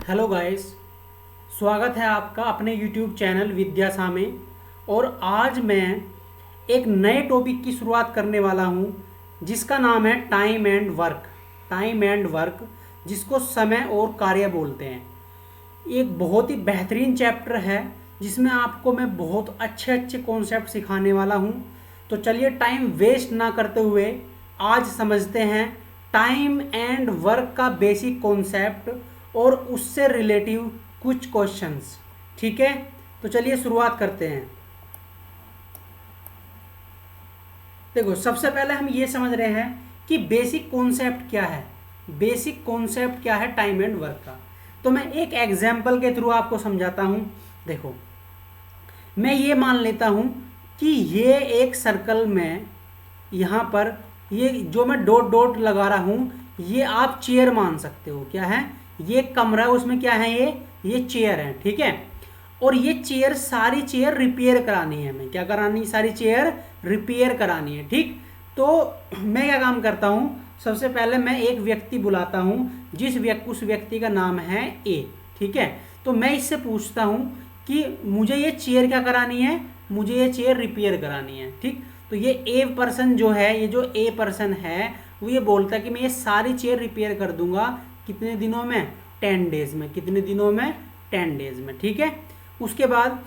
Hello guys, स्वागत है आपका अपने यूट्यूब चैनल विद्यासा में। और आज मैं एक नए टॉपिक की शुरुआत करने वाला हूं जिसका नाम है time and work. Time and work, जिसको समय और कार्य बोलते हैं। एक बहुत ही बेहतरीन चैप्टर है जिसमें आपको मैं बहुत अच्छे अच्छे कॉन्सेप्ट सिखाने वाला हूं। तो चलिए टाइम वेस्ट ना करते हुए आज समझते हैं टाइम एंड वर्क का बेसिक कॉन्सेप्ट और उससे रिलेटिव कुछ क्वेश्चंस। ठीक है, तो चलिए शुरुआत करते हैं। देखो, सबसे पहले हम ये समझ रहे हैं कि बेसिक कॉन्सेप्ट क्या है। बेसिक कॉन्सेप्ट क्या है टाइम एंड वर्क का, तो मैं एक एग्जाम्पल के थ्रू आपको समझाता हूं। देखो, मैं ये मान लेता हूं कि ये एक सर्कल में, यहाँ पर ये जो मैं डॉट डॉट लगा रहा हूँ, ये आप चेयर मान सकते हो। क्या है? ये कमरा है, उसमें क्या है? ये चेयर है। ठीक है, और ये चेयर, सारी चेयर रिपेयर करानी है। हमें क्या करानी? सारी चेयर रिपेयर करानी है। ठीक, तो मैं क्या काम करता हूँ, सबसे पहले मैं एक व्यक्ति बुलाता हूँ उस व्यक्ति का नाम है ए। ठीक है, तो मैं इससे पूछता हूँ कि मुझे ये चेयर क्या करानी है, मुझे ये चेयर रिपेयर करानी है। ठीक, तो ये ए पर्सन जो है, ये जो ए पर्सन है, वो ये बोलता है कि मैं ये सारी चेयर रिपेयर कर दूंगा कितने दिनों में? 10 डेज में। कितने दिनों में? 10 डेज में। ठीक है, उसके बाद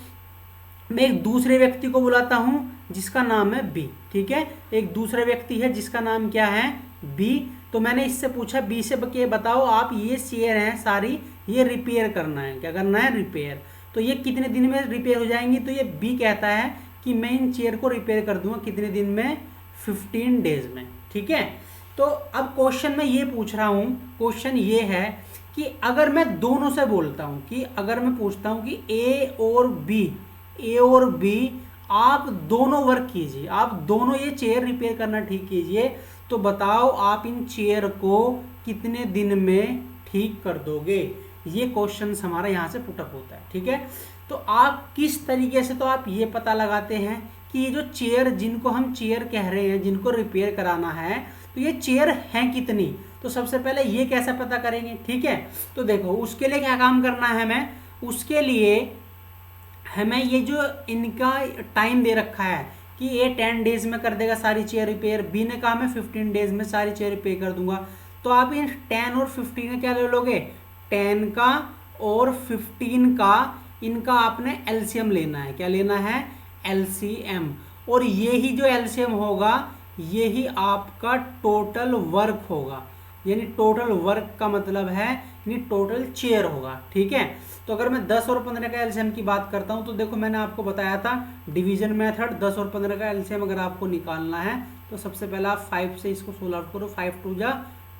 मैं एक दूसरे व्यक्ति को बुलाता हूं जिसका नाम है बी। ठीक है, एक दूसरा व्यक्ति है जिसका नाम क्या है? बी। तो मैंने इससे पूछा बी से कि बताओ आप, ये चेयर हैं सारी, ये रिपेयर करना है। क्या करना है? रिपेयर। तो ये कितने दिन में रिपेयर हो जाएंगी? तो ये बी कहता है कि मैं इन चेयर को रिपेयर कर दूंगा कितने दिन में? 15 डेज में। ठीक है, तो अब क्वेश्चन में ये पूछ रहा हूं, क्वेश्चन ये है कि अगर मैं दोनों से बोलता हूं, कि अगर मैं पूछता हूं कि ए और बी आप दोनों वर्क कीजिए, आप दोनों ये चेयर रिपेयर करना ठीक कीजिए, तो बताओ आप इन चेयर को कितने दिन में ठीक कर दोगे? ये क्वेश्चन हमारा यहाँ से पुटअप होता है। ठीक है, तो आप किस तरीके से, तो आप ये पता लगाते हैं कि ये जो चेयर, जिनको हम चेयर कह रहे हैं, जिनको रिपेयर कराना है, तो ये चेयर हैं कितनी? तो सबसे पहले ये कैसे पता करेंगे? ठीक है, तो देखो, उसके लिए क्या काम करना है हमें? उसके लिए हमें ये जो इनका टाइम दे रखा है कि ये 10 डेज में कर देगा सारी चेयर रिपेयर, बी ने कहा मैं 15 डेज में सारी चेयर रिपेयर कर दूंगा। तो आप इन 10 और 15 का क्या ले लोगे? 10 का और 15 का, इनका आपने एलसीएम लेना है। क्या लेना है? एलसीएम। और ये ही जो एलसीएम होगा, ये ही आपका टोटल वर्क होगा। यानी टोटल वर्क का मतलब है यानी टोटल चेयर होगा। ठीक है, तो अगर मैं 10 और 15 का एलसीएम की बात करता हूं, तो देखो मैंने आपको बताया था डिवीजन मेथड। 10 और 15 का एलसीएम अगर आपको निकालना है तो सबसे पहले आप 5 से इसको सोल्व आउट करो। 5 2 जा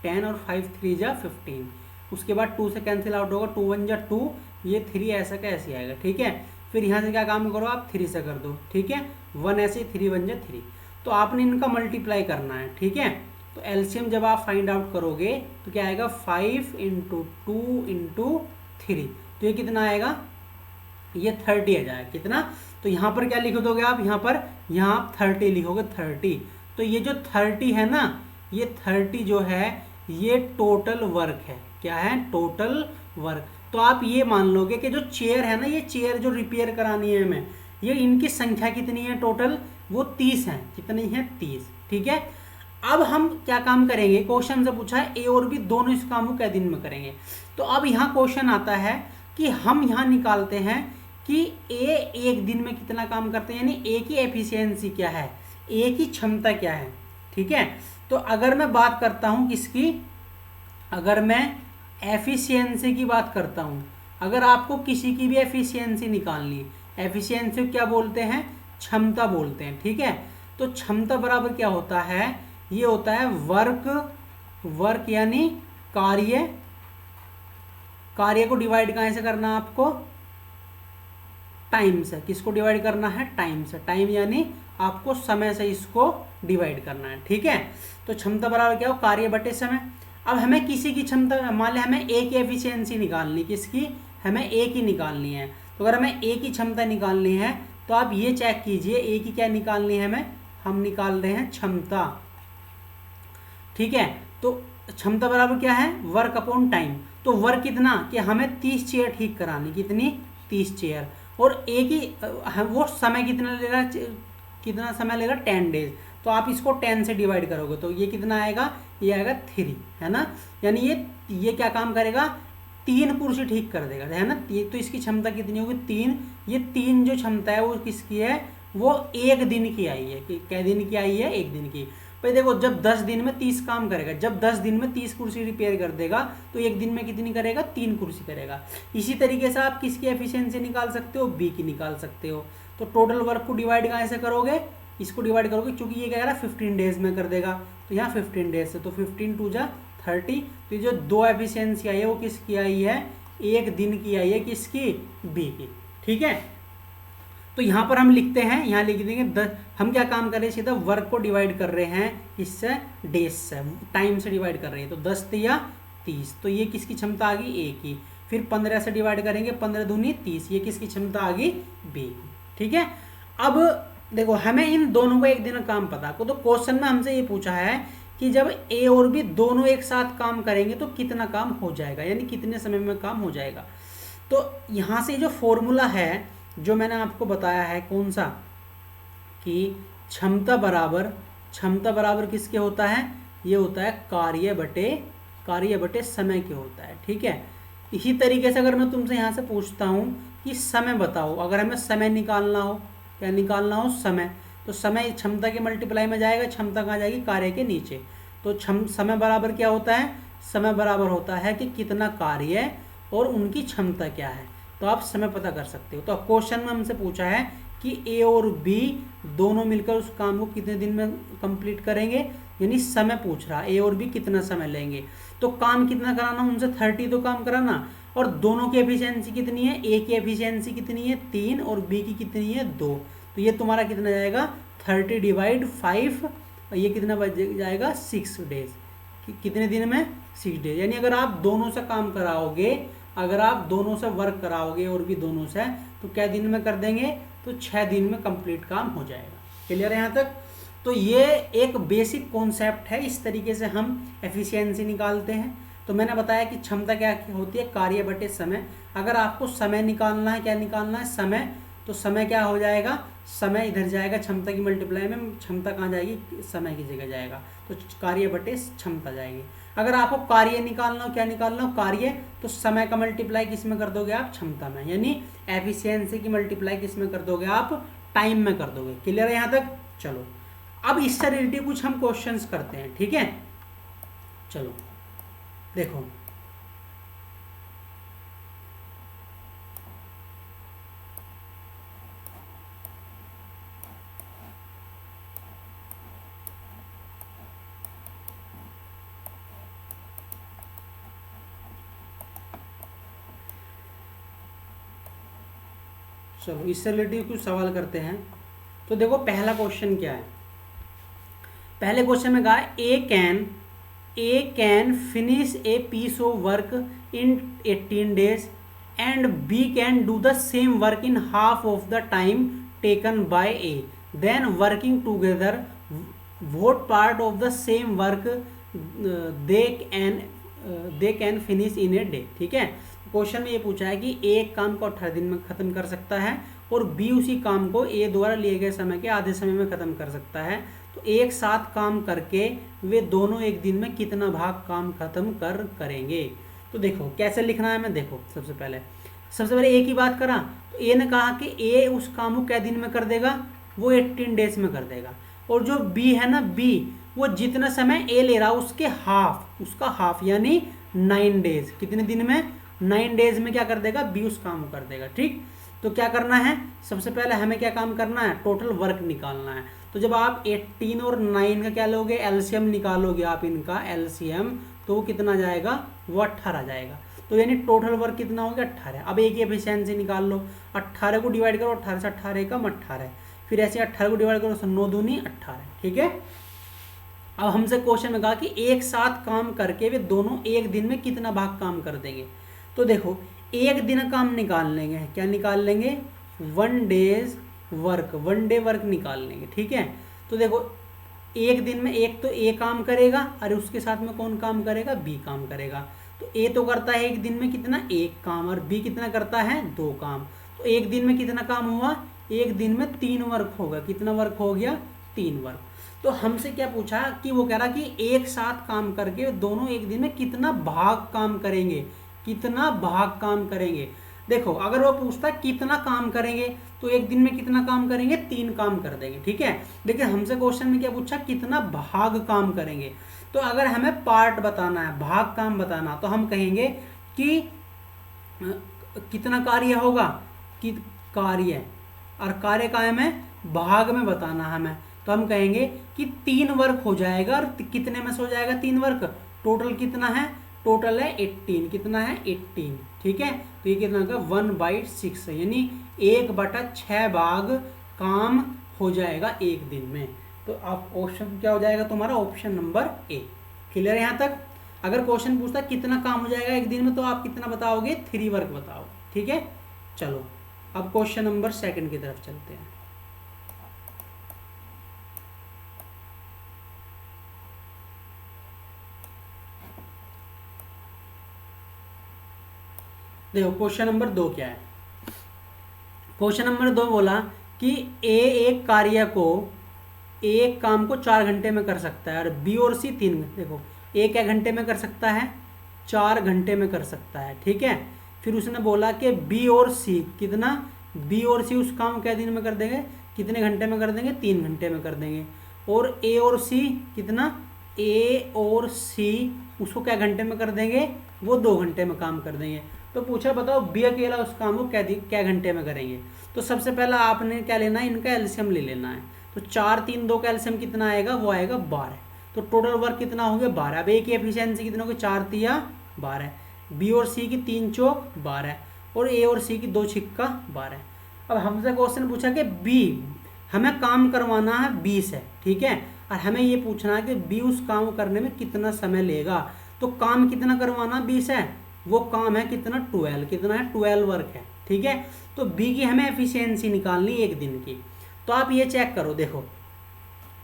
10 और 5 3 जा 15। उसके बाद 2 से कैंसिल आउट होगा, 2 1 जा 2, ये 3 ऐसा का ऐसे आएगा। ठीक है, फिर यहाँ से क्या काम करो आप? 3 से कर दो। ठीक है, 1 ऐसे, 3 1 जा 3। तो आपने इनका मल्टीप्लाई करना है। ठीक है, तो एलसीएम जब आप फाइंड आउट करोगे तो क्या आएगा? 5 × 2 × 3, तो ये कितना आएगा? ये 30 आ जाएगा। कितना? तो यहाँ पर क्या लिख दोगे आप? यहाँ आप 30 लिखोगे, 30। तो ये जो 30 है ना, ये 30 जो है ये टोटल वर्क है। क्या है? Total work. तो आप ये मान लोगे कि जो चेयर है ना, ये चेयर जो रिपेयर करानी है हमें, ये इनकी संख्या कितनी है टोटल? वो 30 है। कितनी है? 30। ठीक है, अब हम क्या काम करेंगे? क्वेश्चन से पूछा है ए और बी दोनों इस काम को कै दिन में करेंगे। तो अब यहाँ क्वेश्चन आता है कि हम यहाँ निकालते हैं कि ए एक दिन में कितना काम करते हैं, यानी ए की एफिशिएंसी क्या है, ए की क्षमता क्या है। ठीक है, तो अगर मैं बात करता हूँ किसकी, अगर मैं एफिशिएंसी की बात करता हूँ, अगर आपको किसी की भी एफिशिएंसी निकालनी है, एफिशिएंसी क्या बोलते हैं? क्षमता बोलते हैं। ठीक है, तो क्षमता बराबर क्या होता है? ये होता है वर्क यानी कार्य। कार्य को डिवाइड कहाँ से करना आपको? टाइम से। किसको डिवाइड करना है? टाइम से। टाइम यानी आपको समय से इसको डिवाइड करना है। ठीक है, तो क्षमता बराबर क्या हो? कार्य बटे समय। अब हमें किसी की क्षमता, मान लिया हमें ए की एफिशिएंसी निकालनी, किसकी? हमें ए की निकालनी है। तो अगर हमें ए की क्षमता निकालनी है तो आप ये चेक कीजिए, ए की क्या निकालनी है हमें? हम निकाल रहे हैं क्षमता। ठीक है, तो क्षमता बराबर क्या है, वर्क अपॉन टाइम। तो वर्क कितना कि हमें 30 चेयर ठीक करानी, कितनी 30 चेयर, और एक ही वो समय कितना ले रहा, कितना समय लेगा 10 डेज। तो आप इसको 10 से डिवाइड करोगे तो ये कितना आएगा, ये आएगा 3, है ना। यानी ये क्या काम करेगा, 3 कुर्सी ठीक कर देगा, है ना। तो इसकी क्षमता कितनी होगी 3। ये 3 जो क्षमता है वो किसकी है, वो 1 दिन की आई है। कि कै दिन की आई है, 1 दिन की। भाई देखो जब 10 दिन में 30 काम करेगा, जब 10 दिन में 30 कुर्सी रिपेयर कर देगा तो 1 दिन में कितनी करेगा, 3 कुर्सी करेगा। इसी तरीके से आप किसकी एफिशिएंसी निकाल सकते हो, बी की निकाल सकते हो। तो टोटल वर्क को डिवाइड कहाँ से करोगे, इसको डिवाइड करोगे, क्योंकि ये कह रहा है 15 डेज में कर देगा, तो यहाँ 15 डेज से, तो 15 2 जा 30। तो जो 2 एफिशिएंसी आई है वो किसकी आई है, 1 दिन की आई है, किसकी, बी की। ठीक है, तो यहाँ पर हम लिखते हैं, यहाँ लिख देंगे हम क्या काम कर रहे हैं, सीधा वर्क को डिवाइड कर रहे हैं इससे, डेज से, टाइम से डिवाइड कर रहे हैं। तो 10 या 30, तो ये किसकी क्षमता आ गई, ए की। फिर 15 से डिवाइड करेंगे, 15 दूनी 30, ये किसकी क्षमता आ गई, बी की। ठीक है, अब देखो हमें इन दोनों को 1 दिन में काम पता को, तो क्वेश्चन में हमसे ये पूछा है कि जब ए और बी दोनों एक साथ काम करेंगे तो कितना काम हो जाएगा, यानी कितने समय में काम हो जाएगा। तो यहाँ से जो फॉर्मूला है जो मैंने आपको बताया है, कौन सा, कि क्षमता बराबर किसके होता है, ये होता है कार्य बटे समय के होता है। ठीक है, इसी तरीके से अगर मैं तुमसे यहाँ से पूछता हूँ कि समय बताओ, अगर हमें समय निकालना हो, क्या निकालना हो, समय, तो समय क्षमता के मल्टीप्लाई में जाएगा, क्षमता कहाँ जाएगी, कार्य के नीचे। तो समय बराबर क्या होता है, समय बराबर होता है कि कितना कार्य और उनकी क्षमता क्या है। तो आप समय पता कर सकते हो। तो क्वेश्चन में हमसे पूछा है कि ए और बी दोनों मिलकर उस काम को कितने दिन में कंप्लीट करेंगे, यानी समय पूछ रहा है ए और बी कितना समय लेंगे। तो काम कितना कराना उनसे, 30 तो काम कराना, और दोनों की एफिशिएंसी कितनी है, ए की एफिशिएंसी कितनी है 3 और बी की कितनी है 2। तो ये तुम्हारा कितना जाएगा 30 डिवाइड 5, और ये कितना बच जाएगा 6 डेज। कितने दिन में, 6 डेज। यानी अगर आप दोनों से काम कराओगे, अगर आप दोनों से वर्क कराओगे और भी दोनों से, तो क्या दिन में कर देंगे, तो 6 दिन में कंप्लीट काम हो जाएगा। क्लियर है यहाँ तक। तो ये एक बेसिक कॉन्सेप्ट है, इस तरीके से हम एफिशिएंसी निकालते हैं। तो मैंने बताया कि क्षमता क्या होती है, कार्य बटे समय। अगर आपको समय निकालना है, क्या निकालना है, समय, तो समय क्या हो जाएगा, समय इधर जाएगा क्षमता की मल्टीप्लाई में, क्षमता कहाँ जाएगी, समय की जगह जाएगा, तो कार्य बटे क्षमता जाएगी। अगर आपको कार्य निकालना हो, क्या निकालना हो, कार्य, तो समय का मल्टीप्लाई किस में कर दोगे आप, क्षमता में, यानी एफिशिएंसी की मल्टीप्लाई किस में कर दोगे आप, टाइम में कर दोगे। क्लियर है यहाँ तक। चलो अब इससे रिलेटेड कुछ हम क्वेश्चंस करते हैं। ठीक है, चलो देखो, चलो इससे रिलेटेड कुछ सवाल करते हैं। तो देखो पहला क्वेश्चन क्या है, पहले क्वेश्चन में कहा A can finish a piece of work in 18 days and B can do the same work in half of the time taken by A, then working together what part of the same work they can finish in a day। ठीक है, question में ये पूछा है कि ए एक काम को 18 दिन में ख़त्म कर सकता है और बी उसी काम को ए द्वारा लिए गए समय के आधे समय में ख़त्म कर सकता है। तो एक साथ काम करके वे दोनों एक दिन में कितना भाग काम ख़त्म करेंगे। तो देखो कैसे लिखना है, मैं देखो सबसे पहले ए की बात करा, तो ए ने कहा कि ए उस काम को क्या दिन में कर देगा, वो 18 डेज में कर देगा। और जो बी है ना, बी वो जितना समय ए ले रहा उसके उसका हाफ यानी 9 डेज, कितने दिन में, 9 डेज में क्या कर देगा, बी उस काम को कर देगा। ठीक, तो क्या करना है, सबसे पहले हमें क्या काम करना है, टोटल वर्क निकालना है। तो जब आप 18 और 9 का क्या लोगे, एलसीएम निकालोगे आप इनका एलसीएम, तो वो कितना जाएगा, वो 18 जाएगा। तो यानी टोटल वर्क कितना हो गया 18। अब एक एफिशिएंसी निकाल लो, 18 को डिवाइड करो 18 से, 18 कम 18, फिर ऐसे 18 को डिवाइड करो 9 दूनी 18। ठीक है, अब हमसे क्वेश्चन में कहा कि एक साथ काम करके वे दोनों एक दिन में कितना भाग काम कर देंगे। तो देखो एक दिन काम निकाल लेंगे, क्या निकाल लेंगे, 1 डे वर्क निकाल लेंगे। ठीक है, तो देखो एक दिन में एक तो ए काम करेगा और उसके साथ में कौन काम करेगा, बी काम करेगा। तो ए तो करता है एक दिन में कितना, एक काम, और बी कितना करता है, दो काम। तो एक दिन में कितना काम हुआ, एक दिन में 3 वर्क होगा। कितना वर्क हो गया, 3 वर्क। तो हमसे क्या पूछा कि वो कह रहा कि एक साथ काम करके दोनों एक दिन में कितना भाग काम करेंगे, कितना भाग काम करेंगे। देखो अगर वो पूछता कितना काम करेंगे तो एक दिन में कितना काम करेंगे, 3 काम कर देंगे, ठीक है। लेकिन हमसे क्वेश्चन में क्या पूछा, कितना भाग काम करेंगे। तो अगर हमें पार्ट बताना है, भाग काम बताना, तो हम कहेंगे कि कितना कार्य होगा, कि कार्य, और कार्य का हमें भाग में बताना हमें, तो हम कहेंगे कि 3 वर्क हो जाएगा। और कितने में से हो जाएगा 3 वर्क, टोटल कितना है, टोटल है 18, कितना है 18, ठीक है। तो ये कितना होगा 1/6, यानी 1/6 भाग काम हो जाएगा एक दिन में। तो आप ऑप्शन क्या हो जाएगा तुम्हारा, ऑप्शन नंबर ए। क्लियर यहाँ तक। अगर क्वेश्चन पूछता कितना काम हो जाएगा एक दिन में तो आप कितना बताओगे, 3 वर्क बताओ, ठीक है। चलो अब क्वेश्चन नंबर 2 की तरफ चलते हैं। देखो क्वेश्चन नंबर 2 क्या है। क्वेश्चन नंबर 2 बोला कि ए एक कार्य को, एक काम को 4 घंटे में कर सकता है और बी और सी 3 घंटे। देखो ए क्या घंटे में कर सकता है, 4 घंटे में कर सकता है, ठीक है। फिर उसने बोला कि बी और सी कितना, बी और सी उस काम क्या दिन में कर देंगे, कितने घंटे में कर देंगे, 3 घंटे में कर देंगे। और ए और सी कितना, ए और सी उसको क्या घंटे में कर देंगे, वो 2 घंटे में काम कर देंगे। तो पूछा बताओ बी अकेला उस काम को क्या घंटे में करेंगे। तो सबसे पहला आपने क्या लेना है, इनका एलसीएम ले लेना है। तो 4 3 2 का एलसीएम कितना आएगा, वो आएगा 12। तो टोटल वर्क कितना हो गया 12। अब ए की एफिशिएंसी कितना होगी, 4 तिया 12, बी और सी की 3 चौक 12, और ए और सी की 2 छिक्का 12। अब हमसे क्वेश्चन पूछा कि बी, हमें काम करवाना है 20 है, ठीक है, और हमें ये पूछना है कि बी उस काम करने में कितना समय लेगा। तो काम कितना करवाना 20 है, वो काम है कितना 12, कितना है 12 वर्क है, ठीक है। तो बी की हमें एफिशिएंसी निकालनी एक दिन की। तो आप ये चेक करो, देखो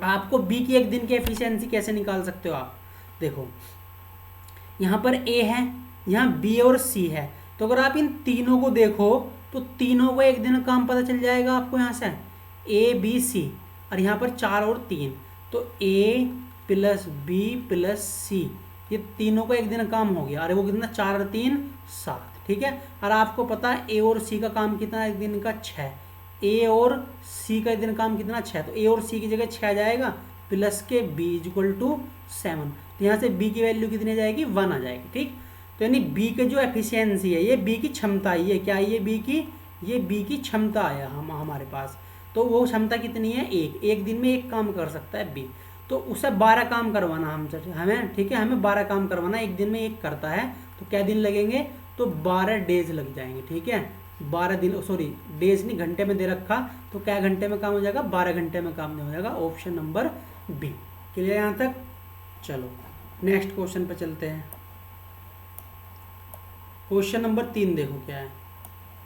आपको बी की एक दिन की एफिशिएंसी कैसे निकाल सकते हो आप। देखो यहाँ पर ए है, यहाँ बी और सी है। तो अगर आप इन तीनों को देखो तो तीनों को एक दिन का काम पता चल जाएगा आपको। यहाँ से ए बी सी, और यहाँ पर 4 और 3, तो ए प्लस बी प्लस सी, ये तीनों को एक दिन काम हो गया। अरे वो कितना, 4 और 3 7, ठीक है। और आपको पता है ए और सी का काम कितना एक दिन का, 6। ए और सी का एक दिन काम कितना, 6। तो ए और सी की जगह 6 जाएगा, प्लस के बी इक्वल टू 7। तो यहाँ से बी की वैल्यू कितनी आ जाएगी, 1 आ जाएगी, ठीक। तो यानी बी के जो एफिशिएंसी है, ये बी की क्षमता, ये क्या है, ये बी की क्षमता आया हमारे पास। तो वो क्षमता कितनी है, एक दिन में एक काम कर सकता है बी। तो उसे 12 काम करवाना हमें, ठीक है, हमें 12 काम करवाना, एक दिन में एक करता है। तो क्या दिन लगेंगे, तो 12 डेज लग जाएंगे, ठीक है। 12 दिन, सॉरी डेज नहीं, घंटे में दे रखा, तो क्या घंटे में काम हो जाएगा, 12 घंटे में काम हो जाएगा। Option number B. क्लियर यहाँ तक। चलो नेक्स्ट क्वेश्चन पे चलते हैं। क्वेश्चन नंबर 3 देखो क्या है,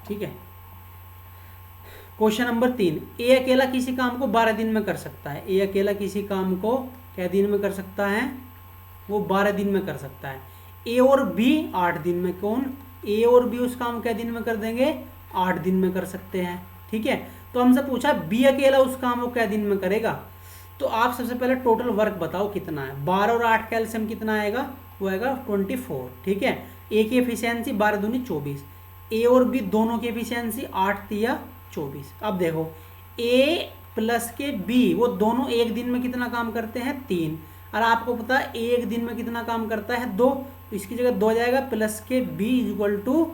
ठीक है। क्वेश्चन नंबर 3, ए अकेला किसी काम को 12 दिन में कर सकता है। ए अकेला किसी काम को क्या दिन में कर सकता है, वो 12 दिन में कर सकता है। ए और बी 8 दिन में, कौन, ए और बी उस काम क्या दिन में कर देंगे, 8 दिन में कर सकते हैं, ठीक है। तो हमसे पूछा बी अकेला उस काम को क्या दिन में करेगा। तो आप सबसे पहले टोटल वर्क बताओ कितना है। 12 और 8 का एलसीएम कितना आएगा, वो आएगा 24, ठीक है। ए की एफिशिएंसी 12 दूनी 24, ए और बी दोनों की एफिशिएंसी 8 तिया 24। अब देखो ए प्लस के बी, वो दोनों एक दिन में कितना काम करते हैं, 3। और आपको पता है एक दिन में कितना काम करता है, 2। तो इसकी जगह 2 जाएगा, प्लस के बी इक्वल टू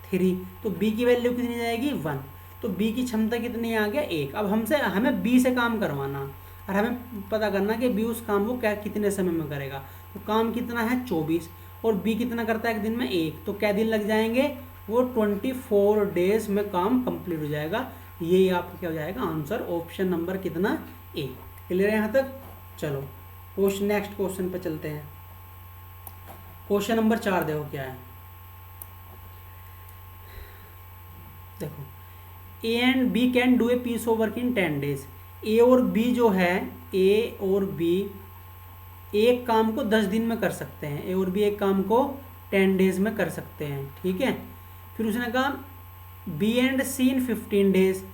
3। तो बी की वैल्यू कितनी जाएगी, 1। तो बी की क्षमता कितनी आ गया, 1। अब हमें बी से काम करवाना और हमें पता करना कि बी उस काम को क्या कितने समय में करेगा। तो काम कितना है 24, और बी कितना करता है एक दिन में, 1। तो क्या दिन लग जाएंगे, वो 24 डेज में काम कंप्लीट हो जाएगा। यही आपका क्या हो जाएगा आंसर, ऑप्शन नंबर कितना, ए। क्लियर है यहाँ तक। चलो नेक्स्ट क्वेश्चन पे चलते हैं। क्वेश्चन नंबर 4 देखो क्या है। देखो A and B can do a piece of work in 10 days. A और बी जो है ए और बी एक काम को 10 दिन में कर सकते हैं, ए और बी एक काम को 10 डेज में कर सकते हैं, ठीक है। फिर उसने कहा B and C in 15 days,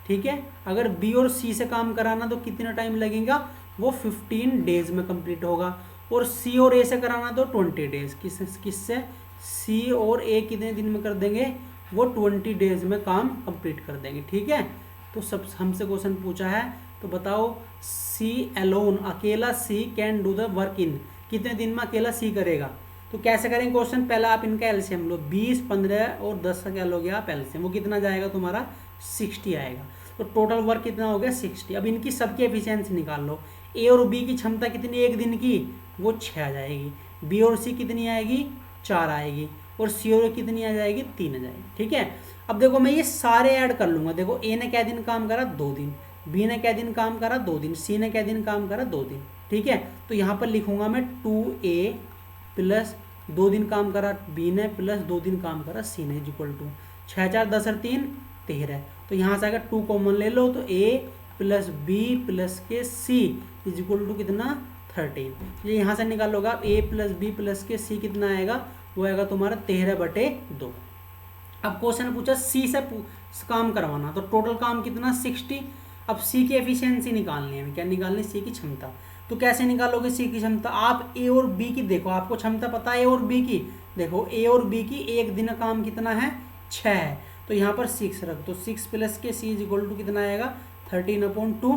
ठीक है। अगर बी और सी से काम कराना तो कितना टाइम लगेगा, वो 15 डेज में कंप्लीट होगा। और सी और ए से कराना तो 20 डेज। किससे सी और ए कितने दिन में कर देंगे, वो 20 डेज में काम कंप्लीट कर देंगे, ठीक है। तो सब हमसे क्वेश्चन पूछा है, तो बताओ सी अलोन, अकेला C can do the work in, कितने दिन में अकेला सी करेगा। तो कैसे करेंगे क्वेश्चन, पहला आप इनका एलसीएम लो, 20, 15 और 10 का क्या लोगे आप एलसीएम, वो कितना जाएगा तुम्हारा 60 आएगा। तो टोटल वर्क कितना हो गया 60। अब इनकी सबकी एफिशिएंसी निकाल लो। ए और बी की क्षमता कितनी एक दिन की, वो 6 आ जाएगी। बी और सी कितनी आएगी, 4 आएगी। और सी और ए कितनी आ जाएगी, 3 आ जाएगी, ठीक है। अब देखो मैं ये सारे ऐड कर लूँगा। देखो ए ने क्या दिन काम करा, 2 दिन, बी ने क्या दिन काम करा, 2 दिन, सी ने क्या दिन काम करा, 2 दिन, ठीक है। तो यहाँ पर लिखूंगा मैं 2A प्लस 2 दिन काम करा बी ने प्लस 2 दिन काम करा सी ने इज इक्वल टू 6 4 10 और 3 13। तो यहाँ से अगर 2 कॉमन ले लो तो A प्लस बी प्लस के सी इज इक्वल टू कितना 13। ये यहाँ से निकालोगे आप A प्लस बी प्लस के सी कितना आएगा, वो आएगा तुम्हारा 13/2। अब क्वेश्चन पूछा सी से काम करवाना, तो टोटल काम कितना 60। अब सी की एफिशिएंसी निकालनी है, क्या निकालनी, सी की क्षमता। तो कैसे निकालोगे सी की क्षमता, आप ए और बी की देखो, आपको क्षमता पता है ए और बी की, देखो ए और बी की एक दिन काम कितना है 6 है, तो यहाँ पर 6 रख, तो 6 प्लस के सी इज इक्वल टू कितना आएगा 13/2,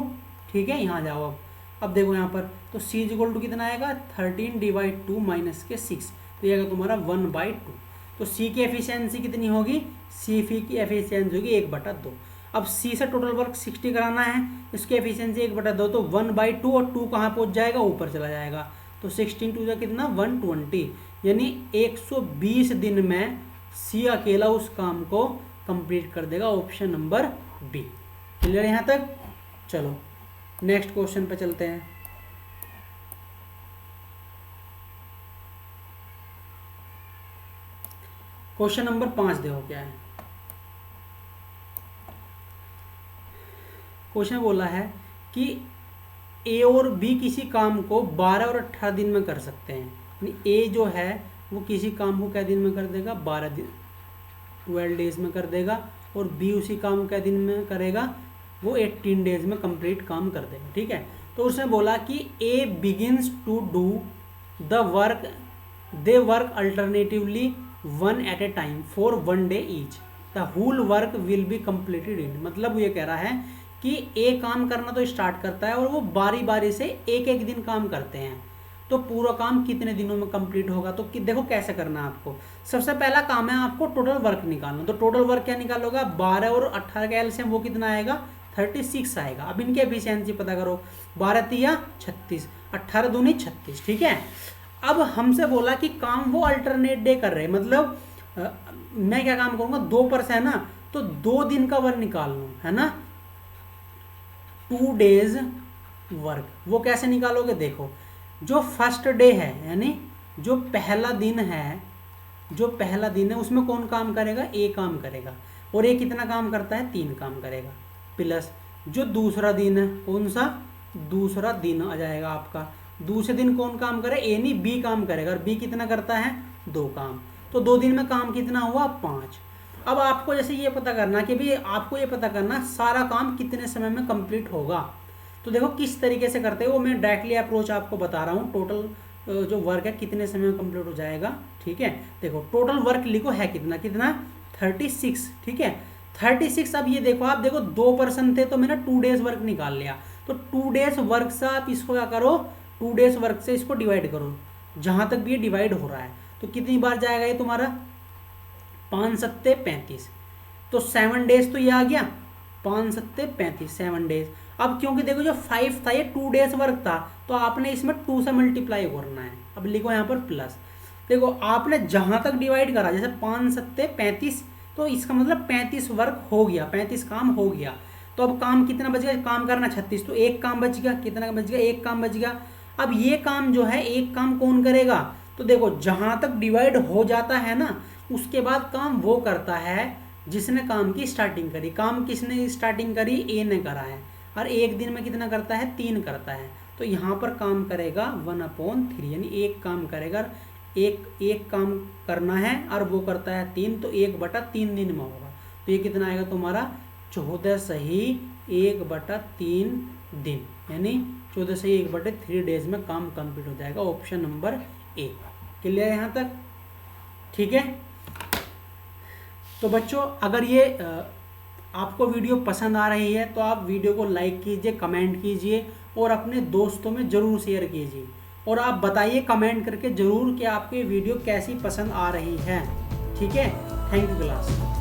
ठीक है। यहाँ जाओ अब देखो यहाँ पर, तो सी इज इक्वल टू कितना आएगा 13/2 माइनस के 6, तो ये आएगा तुम्हारा 1/2। तो सी की एफिशिएंसी कितनी होगी, सी फी की एफिशिएंसी होगी 1/2। अब सी से टोटल वर्क 60 कराना है, इसकी एफिशिएंसी 1/2, तो 1/2 और 2 कहाँ पहुँच जाएगा, ऊपर चला जाएगा। तो 16 2 कितना 120, यानी 120 दिन में सी अकेला उस काम को कंप्लीट कर देगा। Option number B. क्लियर यहाँ तक। चलो नेक्स्ट क्वेश्चन पे चलते हैं। क्वेश्चन नंबर 5 देखो क्या है। क्वेश्चन बोला है कि ए और बी किसी काम को 12 और 18 दिन में कर सकते हैं। यानी ए जो है वो किसी काम को क्या दिन में कर देगा, 12 दिन 12 डेज में कर देगा, और बी उसी काम को क्या दिन में करेगा, वो 18 डेज में कंप्लीट काम कर देगा, ठीक है। तो उसने बोला कि A begins to do the work, they work alternatively 1 at a time for 1 day each, the whole work will be completed in। मतलब वो ये कह रहा है कि ए काम करना तो स्टार्ट करता है और वो बारी बारी से एक एक दिन काम करते हैं, तो पूरा काम कितने दिनों में कंप्लीट होगा। तो देखो कैसे करना है आपको। सबसे पहला काम है आपको टोटल वर्क निकालना। तो टोटल वर्क क्या निकालोगा, 12 और 18 का एलसीएम वो कितना आएगा 36 आएगा। अब इनकी एफिशिएंसी पता करो, 12 3 36, 18 दूनी 36, ठीक है। अब हमसे बोला कि काम वो अल्टरनेट डे कर रहे हैं, मतलब मैं क्या काम करूँगा, 2 पर से है ना, तो 2 दिन का वर्क निकाल लूँ, है ना, 2 days वर्क। वो कैसे निकालोगे, देखो जो फर्स्ट डे है, यानी जो पहला दिन है, जो पहला दिन है उसमें कौन काम करेगा, ए काम करेगा, और ए कितना काम करता है 3 काम करेगा, प्लस जो दूसरा दिन है, कौन सा दूसरा दिन आ जाएगा आपका, दूसरे दिन कौन काम करे, ए नहीं बी काम करेगा, और बी कितना करता है 2 काम, तो 2 दिन में काम कितना हुआ 5। अब आपको जैसे ये पता करना कि भी आपको ये पता करना सारा काम कितने समय में कंप्लीट होगा। तो देखो किस तरीके से करते हैं वो मैं डायरेक्टली अप्रोच आपको बता रहा हूँ। टोटल जो वर्क है कितने समय में कंप्लीट हो जाएगा, ठीक है। देखो टोटल वर्क लिखो है कितना कितना 36, ठीक है 36। अब ये देखो आप देखो 2 पर्सन थे तो मैंने 2 days वर्क निकाल लिया, तो 2 days वर्क से आप इसको क्या करो, 2 days वर्क से इसको डिवाइड करो, जहाँ तक भी ये डिवाइड हो रहा है तो कितनी बार जाएगा ये तुम्हारा 5 7 35, तो 7 days तो ये आ गया, 5 7 35 7 days। अब क्योंकि देखो जो 5 था ये 2 days वर्क था, तो आपने इसमें 2 से मल्टीप्लाई करना है। अब लिखो यहाँ पर प्लस, देखो आपने जहाँ तक डिवाइड करा जैसे 5 7 35, तो इसका मतलब 35 वर्क हो गया, 35 काम हो गया। तो अब काम कितना बच गया, काम करना 36, तो एक काम बच गया, कितना बच गया, एक काम बच गया। अब ये काम जो है एक काम कौन करेगा, तो देखो जहाँ तक डिवाइड हो जाता है ना उसके बाद काम वो करता है जिसने काम की स्टार्टिंग करी। काम किसने स्टार्टिंग करी, ए ने करा है। और एक दिन में कितना करता है, 3 करता है। तो यहाँ पर काम करेगा 1/3, यानी एक काम करेगा, एक काम करना है और वो करता है 3, तो 1/3 दिन में होगा। तो ये कितना आएगा तुम्हारा 14 सही 1/3 दिन, यानी 14 सही 1/3 डेज में काम कंप्लीट हो जाएगा। Option number A. क्लियर है यहाँ तक? ठीक है। तो बच्चों अगर ये आपको वीडियो पसंद आ रही है तो आप वीडियो को लाइक कीजिए, कमेंट कीजिए और अपने दोस्तों में ज़रूर शेयर कीजिए। और आप बताइए कमेंट करके ज़रूर कि आपको ये वीडियो कैसी पसंद आ रही है। ठीक है। Thank you class.